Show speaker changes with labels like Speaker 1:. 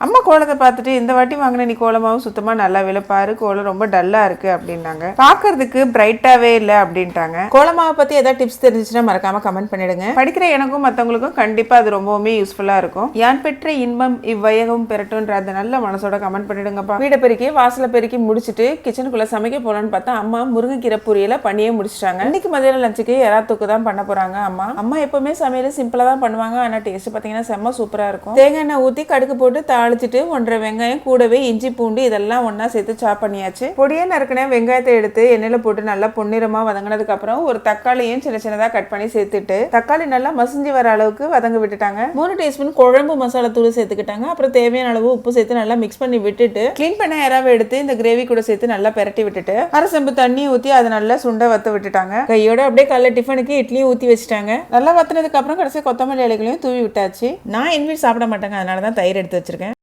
Speaker 1: அம்மா கோலத்தை பார்த்துட்டு இந்த வாட்டி வாங்கின நீ கோலமாவும் சுத்தமா நல்லா விழுப்பாரு, கோலம் ரொம்ப டல்லா இருக்கு அப்படின்னாங்க. பாக்குறதுக்கு பிரைட்டாவே இல்லை அப்படின்ட்டாங்க. கோலமாவை பத்தி ஏதாவது டிப்ஸ் தெரிஞ்சுச்சுன்னா மறக்காம கமெண்ட் பண்ணிடுங்க. படிக்கிற எனக்கும் மற்றவங்களுக்கும் கண்டிப்பா அது ரொம்பவுமே யூஸ்ஃபுல்லா இருக்கும். யான் பெற்ற இன்பம் இவ்வையகம் பெறட்டும்ன்ற அந்த நல்ல மனசோட கமெண்ட் பண்ணிடுங்கப்பா. வீடை பெருக்கி வாசலை பெருக்கி முடிச்சுட்டு கிச்சனுக்குள்ள சமைக்க போலான்னு பார்த்தா அம்மா முருங்கைக்கீரை பொரியலை பண்ணியே முடிச்சிட்டாங்க. இன்னைக்கு மதியம் லஞ்சுக்கு எறாத்தூக்கு தான் பண்ண போறாங்க. அம்மா எப்பவுமே சமையல் சிம்பிளா தான் பண்ணுவாங்க. ஆனா டேஸ்ட் பாத்தீங்கன்னா செம்ம சூப்பரா இருக்கும். தேங்காய் எண்ணெய் ஊத்தி கடுகு போட்டு தாளிச்சிட்டு 1.5 வெங்காயம் கூடவே இஞ்சி பூண்டு இதெல்லாம் ஒன்னா சேர்த்து சாப் பண்ணியாச்சு. பொடியா நறுக்கின வெங்காயத்தை எடுத்து எண்ணெயில போட்டு நல்லா பொன்னிறமா வதங்கினதுக்கு அப்புறம் ஒரு தக்காளியும் சின்ன சின்னதா கட் பண்ணி சேர்த்துட்டு தக்காளி நல்லா மசிஞ்சு வர அளவுக்கு வதங்க விட்டுட்டாங்க. 3 டீஸ்பூன் குழம்பு மசாலா தூள் சேர்த்துக்கிட்டாங்க. அப்புறம் தேவையான அளவு உப்பு சேர்த்து நல்லா மிக்ஸ் பண்ணி விட்டுட்டு கிளீன் பண்ண எறாவை எடுத்து இந்த கிரேவி கூட சேர்த்து நல்லா பெரட்டி விட்டுட்டு அரை செம்பு தண்ணி ஊத்தி அதை நல்லா சுண்ட வத்த விட்டுட்டாங்க. கையோட அப்படியே காலைல டிஃபனுக்கு இட்லியும் ஊத்தி வச்சுட்டாங்க. நல்லா வத்தினதுக்கு அப்புறம் கடைசி கொத்தமல்லி இலைகளையும் தூவி விட்டாச்சு. நான் என் வீட்டு சாப்பிட மாட்டேங்க, அதனாலதான் தயிர் எடுத்து வச்சிருக்கேன்.